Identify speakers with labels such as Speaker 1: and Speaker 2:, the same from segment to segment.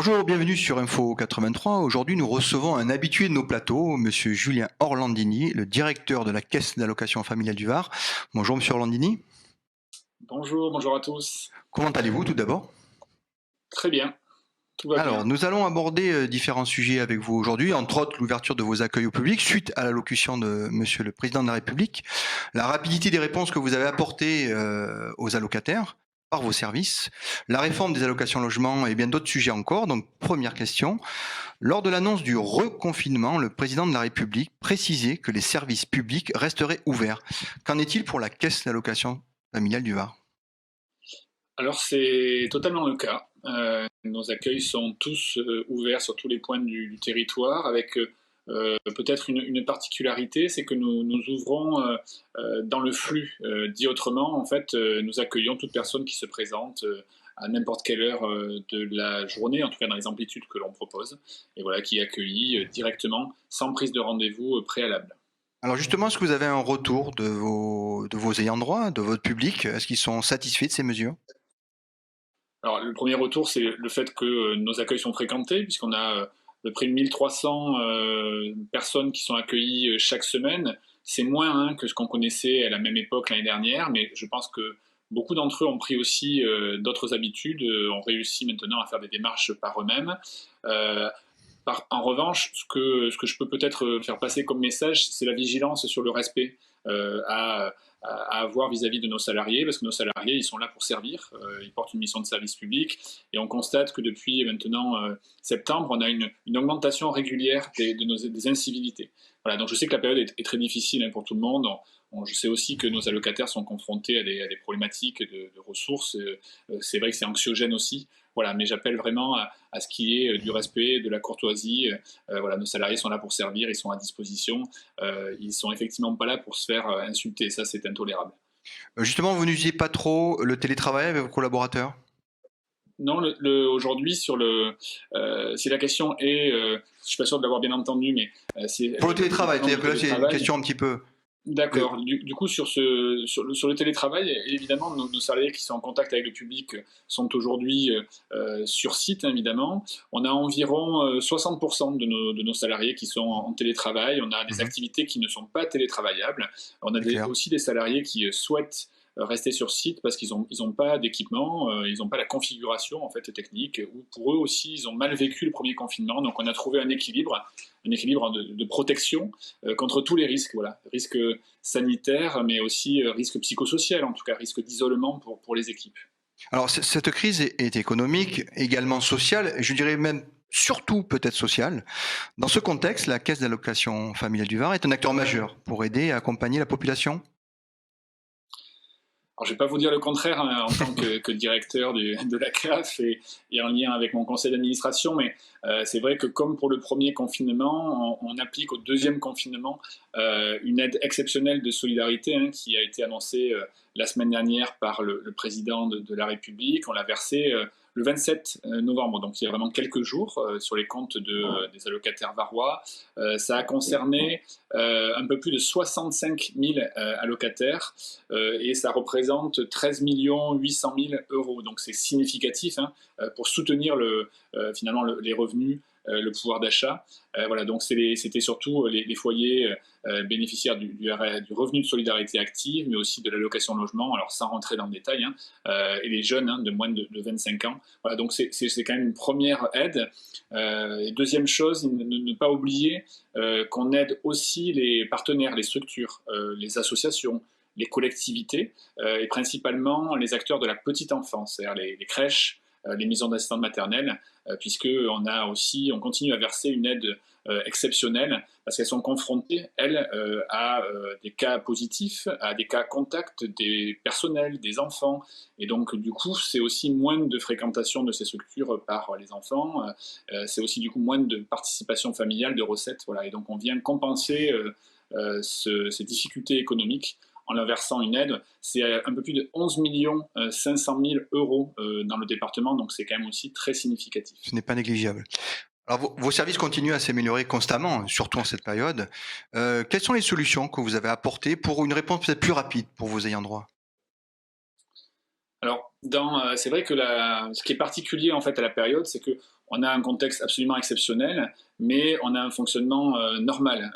Speaker 1: Bonjour, bienvenue sur Info 83. Aujourd'hui, nous recevons un habitué de nos plateaux, Monsieur Julien Orlandini, le directeur de la Caisse d'allocation familiale du Var. Bonjour, Monsieur Orlandini.
Speaker 2: Bonjour, bonjour à tous.
Speaker 1: Comment allez-vous tout d'abord?
Speaker 2: Très bien, tout va
Speaker 1: Alors,
Speaker 2: bien.
Speaker 1: nous allons aborder différents sujets avec vous aujourd'hui, entre autres l'ouverture de vos accueils au public suite à l'allocution de Monsieur le Président de la République, la rapidité des réponses que vous avez apportées aux allocataires par vos services, la réforme des allocations logement et bien d'autres sujets encore. Donc, première question. Lors de l'annonce du reconfinement, le président de la République précisait que les services publics resteraient ouverts. Qu'en est-il pour la caisse d'allocation familiale du Var?
Speaker 2: Alors c'est totalement le cas. Nos accueils sont tous ouverts sur tous les points du territoire avec peut-être une particularité, c'est que nous ouvrons dans le flux. Dit autrement, en fait, nous accueillons toute personne qui se présente à n'importe quelle heure de la journée, en tout cas dans les amplitudes que l'on propose, et voilà, qui est accueilli directement, sans prise de rendez-vous préalable.
Speaker 1: Alors justement, est-ce que vous avez un retour de vos ayants droit, de votre public? Est-ce qu'ils sont satisfaits de ces mesures?
Speaker 2: Alors, le premier retour, c'est le fait que nos accueils sont fréquentés, puisqu'on a à peu près 1300 personnes qui sont accueillies chaque semaine. C'est moins hein, que ce qu'on connaissait à la même époque l'année dernière, mais je pense que beaucoup d'entre eux ont pris aussi d'autres habitudes, ont réussi maintenant à faire des démarches par eux-mêmes. Euh, en revanche, ce que je peux peut-être faire passer comme message, c'est la vigilance sur le respect à avoir vis-à-vis de nos salariés, parce que nos salariés, ils sont là pour servir, ils portent une mission de service public, et on constate que depuis maintenant septembre, on a une augmentation régulière des incivilités. Voilà, donc je sais que la période est très difficile hein, pour tout le monde. Je sais aussi que nos allocataires sont confrontés à des problématiques de ressources. C'est vrai que c'est anxiogène aussi. Voilà, mais j'appelle vraiment à ce qui est du respect, de la courtoisie. Voilà, nos salariés sont là pour servir, ils sont à disposition. Ils sont effectivement pas là pour se faire insulter. Ça, c'est intolérable.
Speaker 1: Justement, vous n'usiez pas trop le télétravail avec vos collaborateurs?
Speaker 2: Non, aujourd'hui, si la question est, je suis pas sûr de l'avoir bien entendu, mais si
Speaker 1: Pour le télétravail,
Speaker 2: le
Speaker 1: c'est-à-dire que là, c'est une
Speaker 2: télétravail,
Speaker 1: question un petit peu.
Speaker 2: d'accord. Du coup, sur le télétravail, évidemment, nos salariés qui sont en contact avec le public sont aujourd'hui sur site, hein, évidemment. On a environ 60% de nos salariés qui sont en télétravail. On a des
Speaker 1: Mhm,
Speaker 2: activités qui ne sont pas télétravaillables. On a
Speaker 1: c'est clair.
Speaker 2: aussi des salariés qui souhaitent rester sur site parce qu'ils ont pas d'équipement, ils n'ont pas la configuration en fait technique, ou pour eux aussi, ils ont mal vécu le premier confinement. Donc on a trouvé un équilibre de protection contre tous les risques, voilà, risques sanitaires, mais aussi risques psychosociaux, en tout cas risques d'isolement pour les équipes.
Speaker 1: Alors, cette crise est économique, également sociale, je dirais même surtout peut-être sociale. Dans ce contexte, la Caisse d'allocation familiale du Var est un acteur majeur pour aider et accompagner la population.
Speaker 2: Alors, je ne vais pas vous dire le contraire hein, en tant que directeur de la CAF et en lien avec mon conseil d'administration, mais c'est vrai que comme pour le premier confinement, on applique au deuxième confinement une aide exceptionnelle de solidarité hein, qui a été annoncée la semaine dernière par le président de la République. On l'a versée le 27 novembre, donc il y a vraiment quelques jours, sur les comptes des allocataires varois. Ça a concerné un peu plus de 65 000 allocataires et ça représente 13 800 000 euros. Donc c'est significatif hein, pour soutenir finalement les revenus, le pouvoir d'achat. Voilà, donc c'était surtout les foyers bénéficiaires du revenu de solidarité active, mais aussi de l'allocation logement, alors sans rentrer dans le détail, hein, et les jeunes hein, de moins de 25 ans. Voilà, donc c'est quand même une première aide. Et deuxième chose, ne pas oublier qu'on aide aussi les partenaires, les structures, les associations, les collectivités et principalement les acteurs de la petite enfance, c'est-à-dire les crèches, les maisons d'assistants maternelles, on continue à verser une aide exceptionnelle parce qu'elles sont confrontées, elles, à des cas positifs, à des cas contacts des personnels, des enfants. Et donc, du coup, c'est aussi moins de fréquentation de ces structures par les enfants. C'est aussi, du coup, moins de participation familiale, de recettes. Voilà. Et donc, on vient compenser ces difficultés économiques en leur versant une aide. C'est un peu plus de 11 500 000 euros dans le département, donc c'est quand même aussi très significatif.
Speaker 1: Ce n'est pas négligeable. Alors, vos services continuent à s'améliorer constamment, surtout en cette période. Quelles sont les solutions que vous avez apportées pour une réponse peut-être plus rapide pour vos ayants droit?
Speaker 2: Alors, c'est vrai que ce qui est particulier en fait à la période, c'est que on a un contexte absolument exceptionnel, mais on a un fonctionnement normal.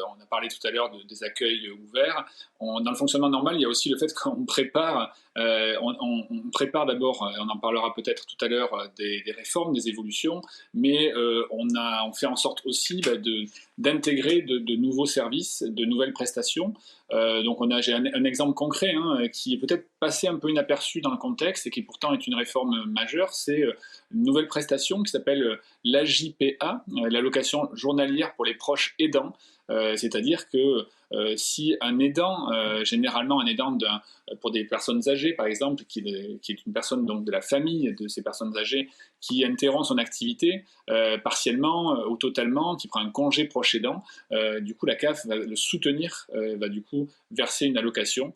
Speaker 2: On a parlé tout à l'heure des accueils ouverts. Dans le fonctionnement normal, il y a aussi le fait qu'on prépare, on prépare d'abord, on en parlera peut-être tout à l'heure, des réformes, des évolutions, mais on fait en sorte aussi d'intégrer de nouveaux services, de nouvelles prestations. Donc j'ai un exemple concret qui est peut-être passé un peu inaperçu dans le contexte et qui pourtant est une réforme majeure. C'est une nouvelle prestation qui s'appelle l'AJPA, l'allocation journalière pour les proches aidants. C'est-à-dire que si un aidant, généralement un aidant pour des personnes âgées par exemple, qui est une personne donc de la famille de ces personnes âgées qui interrompt son activité partiellement ou totalement, qui prend un congé proche aidant, du coup la CAF va le soutenir, va du coup verser une allocation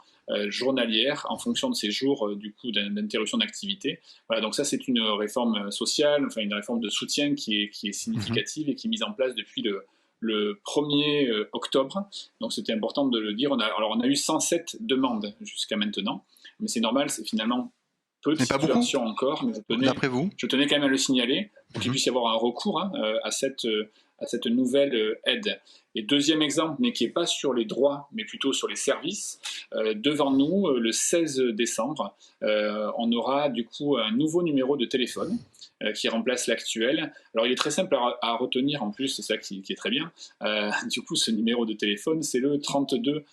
Speaker 2: journalière en fonction de ses jours du coup d'interruption d'activité. Voilà, donc ça c'est une réforme sociale, enfin une réforme de soutien qui est significative et qui est mise en place depuis le 1er octobre. Donc c'était important de le dire. On a eu 107 demandes jusqu'à maintenant, mais c'est normal, c'est finalement peu de situations encore, mais je tenais quand même à le signaler pour qu'il puisse y avoir un recours à cette nouvelle aide. Et deuxième exemple, mais qui n'est pas sur les droits, mais plutôt sur les services, devant nous, le 16 décembre, on aura du coup un nouveau numéro de téléphone qui remplace l'actuel. Alors il est très simple à retenir en plus, c'est ça qui est très bien. Du coup, ce numéro de téléphone, c'est le 32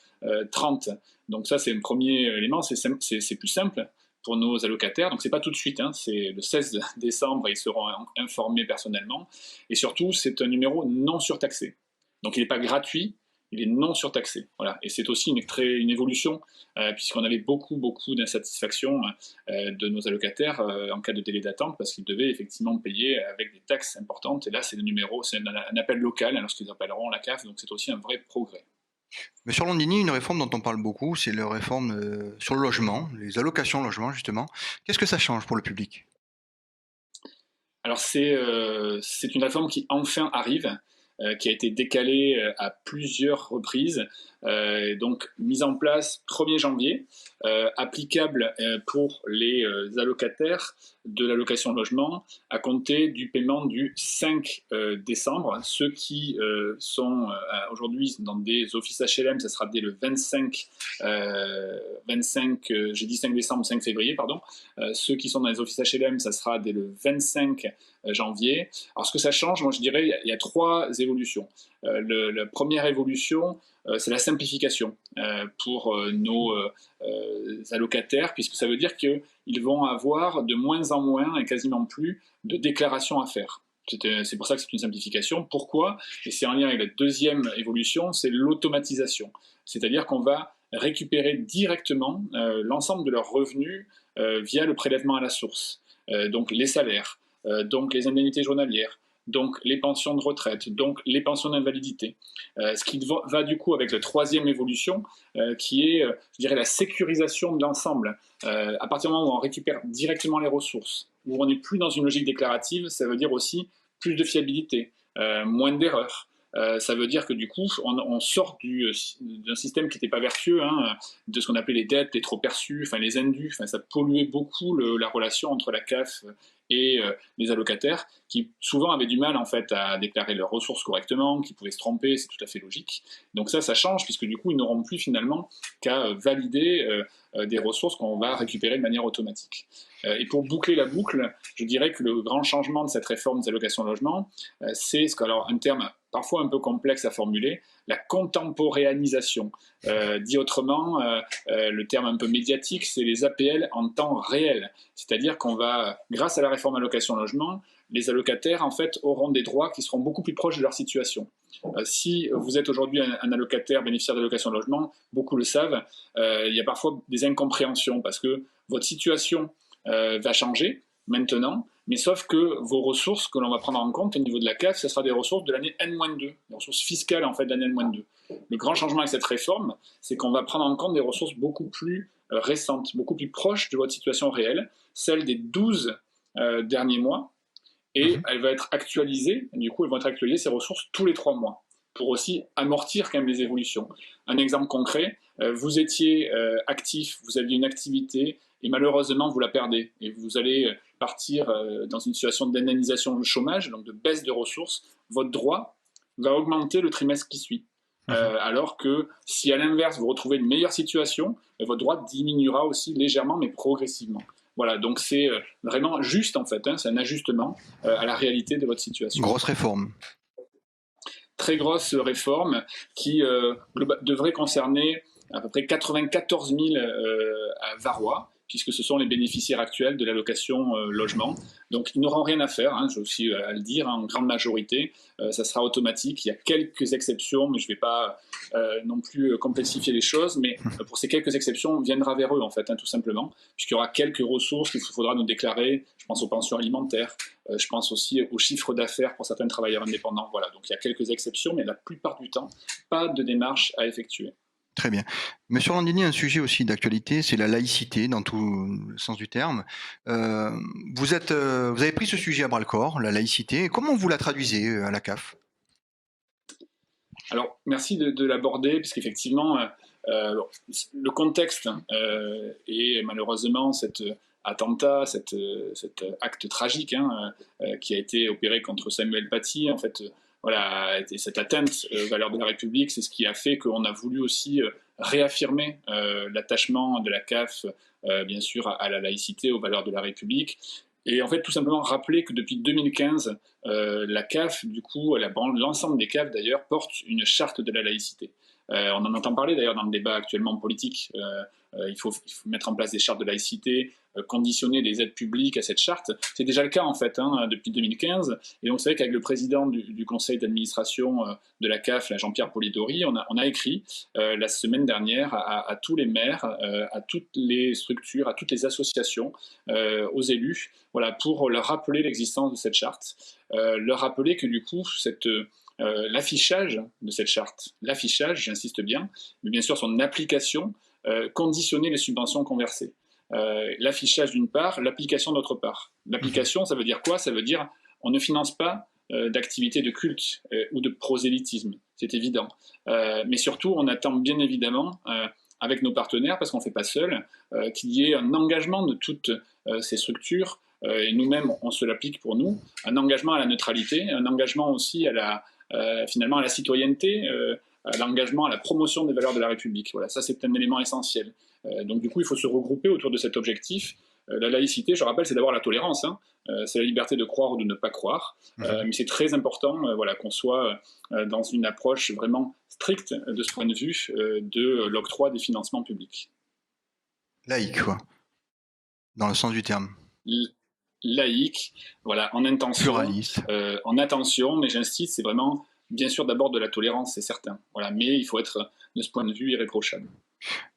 Speaker 2: 30. Donc ça, c'est le premier élément, c'est plus simple pour nos allocataires. Donc c'est pas tout de suite, c'est le 16 décembre, ils seront informés personnellement. Et surtout, c'est un numéro non surtaxé. Donc il n'est pas gratuit, il est non surtaxé. Voilà. Et c'est aussi une évolution, puisqu'on avait beaucoup d'insatisfaction de nos allocataires en cas de délai d'attente, parce qu'ils devaient effectivement payer avec des taxes importantes. Et là, c'est un appel local lorsqu'ils appelleront la CAF, donc c'est aussi un vrai progrès.
Speaker 1: Monsieur Landini, une réforme dont on parle beaucoup, c'est la réforme sur le logement, les allocations logement justement. Qu'est-ce que ça change pour le public ?
Speaker 2: Alors c'est une réforme qui enfin arrive, qui a été décalée à plusieurs reprises, donc mise en place 1er janvier, applicable pour les allocataires de l'allocation logement à compter du paiement du 5 décembre. Ceux qui sont aujourd'hui dans des offices HLM, ça sera dès le 25, j'ai dit 5 décembre, 5 février, pardon. Ceux qui sont dans les offices HLM, ça sera dès le 25 janvier. Alors ce que ça change, moi je dirais, il y a 3 évolutions. La première évolution, c'est la simplification pour nos allocataires, puisque ça veut dire qu'ils vont avoir de moins en moins et quasiment plus de déclarations à faire. C'est pour ça que c'est une simplification. Pourquoi ? Et c'est en lien avec la deuxième évolution, c'est l'automatisation. C'est-à-dire qu'on va récupérer directement l'ensemble de leurs revenus via le prélèvement à la source. Donc les salaires, donc les indemnités journalières, donc les pensions de retraite, donc les pensions d'invalidité. Ce qui va du coup avec la troisième évolution, qui est, je dirais, la sécurisation de l'ensemble. À partir du moment où on récupère directement les ressources, où on n'est plus dans une logique déclarative, ça veut dire aussi plus de fiabilité, moins d'erreurs. Ça veut dire que du coup, on sort d'un système qui n'était pas vertueux, de ce qu'on appelait les dettes, les trop perçus, les indus. Ça polluait beaucoup la relation entre la CAF et les allocataires, qui souvent avaient du mal en fait à déclarer leurs ressources correctement, qui pouvaient se tromper, c'est tout à fait logique. Donc ça change, puisque du coup, ils n'auront plus finalement qu'à valider des ressources qu'on va récupérer de manière automatique. Et pour boucler la boucle, je dirais que le grand changement de cette réforme des allocations logement, c'est alors un terme parfois un peu complexe à formuler, la contemporanéisation. Dit autrement, le terme un peu médiatique, c'est les APL en temps réel. C'est-à-dire qu'on va, grâce à la réforme allocation logement, les allocataires en fait auront des droits qui seront beaucoup plus proches de leur situation. Si vous êtes aujourd'hui un allocataire bénéficiaire d'allocation logement, beaucoup le savent, il y a parfois des incompréhensions parce que votre situation va changer maintenant, mais sauf que vos ressources que l'on va prendre en compte au niveau de la CAF, ce sera des ressources de l'année N-2, des ressources fiscales en fait de l'année N-2. Le grand changement avec cette réforme, c'est qu'on va prendre en compte des ressources beaucoup plus récentes, beaucoup plus proches de votre situation réelle, celle des 12 derniers mois, et elle va être actualisée, du coup, elles vont être actualisées, ces ressources, tous les 3 mois, pour aussi amortir quand même les évolutions. Un exemple concret, vous étiez actif, vous aviez une activité, et malheureusement, vous la perdez. Et vous allez partir dans une situation d'indemnisation du chômage, donc de baisse de ressources, votre droit va augmenter le trimestre qui suit. Alors que si à l'inverse vous retrouvez une meilleure situation, votre droit diminuera aussi légèrement mais progressivement. Voilà, donc c'est vraiment juste en fait, c'est un ajustement à la réalité de votre situation.
Speaker 1: Grosse réforme.
Speaker 2: Très grosse réforme qui devrait concerner à peu près 94 000 Varois, puisque ce sont les bénéficiaires actuels de l'allocation logement. Donc ils n'auront rien à faire, j'ai aussi à le dire, en grande majorité. Ça sera automatique. Il y a quelques exceptions, mais je ne vais pas non plus complexifier les choses. Mais pour ces quelques exceptions, on viendra vers eux, en fait, tout simplement, puisqu'il y aura quelques ressources qu'il faudra nous déclarer. Je pense aux pensions alimentaires, je pense aussi au chiffre d'affaires pour certains travailleurs indépendants. Voilà, donc il y a quelques exceptions, mais la plupart du temps, pas de démarche à effectuer.
Speaker 1: Très bien. Monsieur Landini, un sujet aussi d'actualité, c'est la laïcité dans tout le sens du terme. Vous avez pris ce sujet à bras-le-corps, la laïcité. Comment vous la traduisez à la CAF?
Speaker 2: Alors, merci de l'aborder, puisqu'effectivement, le contexte et malheureusement cet attentat, cet acte tragique qui a été opéré contre Samuel Paty, en fait, voilà, et cette atteinte aux valeurs de la République, c'est ce qui a fait qu'on a voulu aussi réaffirmer l'attachement de la CAF, bien sûr, à la laïcité, aux valeurs de la République. Et en fait, tout simplement rappeler que depuis 2015, la CAF, du coup, l'ensemble des CAF d'ailleurs, portent une charte de la laïcité. On en entend parler d'ailleurs dans le débat actuellement politique. Il faut mettre en place des chartes de laïcité, conditionner des aides publiques à cette charte. C'est déjà le cas en fait depuis 2015. Et donc c'est vrai qu'avec le président du conseil d'administration de la CAF, Jean-Pierre Polidori, on a écrit la semaine dernière à tous les maires, à toutes les structures, à toutes les associations, aux élus, voilà, pour leur rappeler l'existence de cette charte, leur rappeler que du coup l'affichage de cette charte, l'affichage, j'insiste bien, mais bien sûr son application, conditionner les subventions conversées. L'affichage d'une part, l'application d'autre part. L'application, ça veut dire quoi? Ça veut dire on ne finance pas d'activités de culte ou de prosélytisme, c'est évident. Mais surtout, on attend bien évidemment, avec nos partenaires, parce qu'on ne fait pas seul, qu'il y ait un engagement de toutes ces structures, et nous-mêmes, on se l'applique pour nous, un engagement à la neutralité, un engagement aussi finalement à la citoyenneté, à l'engagement, à la promotion des valeurs de la République. Voilà, ça c'est un élément essentiel. Donc du coup, il faut se regrouper autour de cet objectif. La laïcité, je rappelle, c'est d'abord la tolérance, c'est la liberté de croire ou de ne pas croire, mais c'est très important voilà, qu'on soit dans une approche vraiment stricte de ce point de vue de l'octroi des financements publics.
Speaker 1: Laïque, quoi, dans le sens du terme.
Speaker 2: Laïque, voilà, en intention,
Speaker 1: pluraliste.
Speaker 2: En attention, mais j'insiste, c'est vraiment, bien sûr, d'abord de la tolérance, c'est certain. Voilà, mais il faut être, de ce point de vue, irréprochable.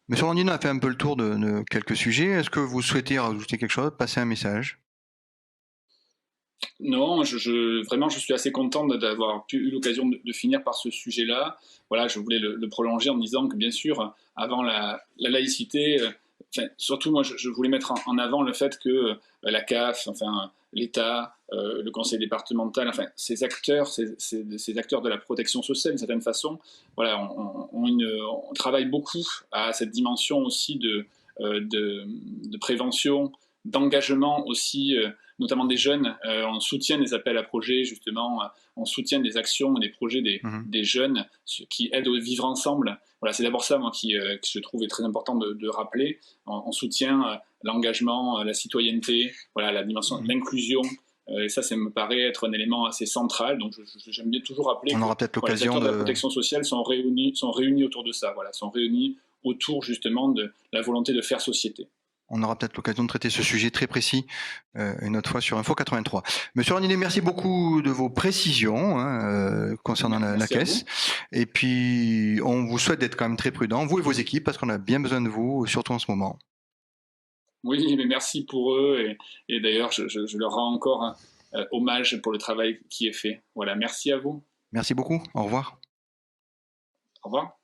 Speaker 1: Monsieur Landini a fait un peu le tour de quelques sujets. Est-ce que vous souhaitez rajouter quelque chose, passer un message?
Speaker 2: Non, vraiment, je suis assez content d'avoir eu l'occasion de finir par ce sujet-là. Voilà, je voulais le prolonger en disant que, bien sûr, avant la laïcité, surtout moi, je voulais mettre en avant le fait que la CAF, enfin, l'État, le conseil départemental, enfin, ces acteurs de la protection sociale, d'une certaine façon, voilà, on travaille beaucoup à cette dimension aussi de prévention, d'engagement aussi, notamment des jeunes. On soutient des appels à projets, justement, on soutient des actions, des projets des jeunes qui aident au vivre ensemble. Voilà, c'est d'abord ça, moi, que je trouve est très important de rappeler. On soutient l'engagement, la citoyenneté, voilà, la dimension de l'inclusion. Et ça me paraît être un élément assez central. Donc, j'aime bien toujours rappeler
Speaker 1: que les
Speaker 2: acteurs de la protection sociale sont réunis autour de ça. Voilà, sont réunis autour, justement, de la volonté de faire société.
Speaker 1: On aura peut-être l'occasion de traiter ce sujet très précis une autre fois sur Info 83. Monsieur Landini, merci beaucoup de vos précisions concernant la caisse. Et puis, on vous souhaite d'être quand même très prudent, vous et vos équipes, parce qu'on a bien besoin de vous, surtout en ce moment.
Speaker 2: Oui, mais merci pour eux. Et d'ailleurs, je leur rends encore hommage pour le travail qui est fait. Voilà, merci à vous.
Speaker 1: Merci beaucoup. Au revoir.
Speaker 2: Au revoir.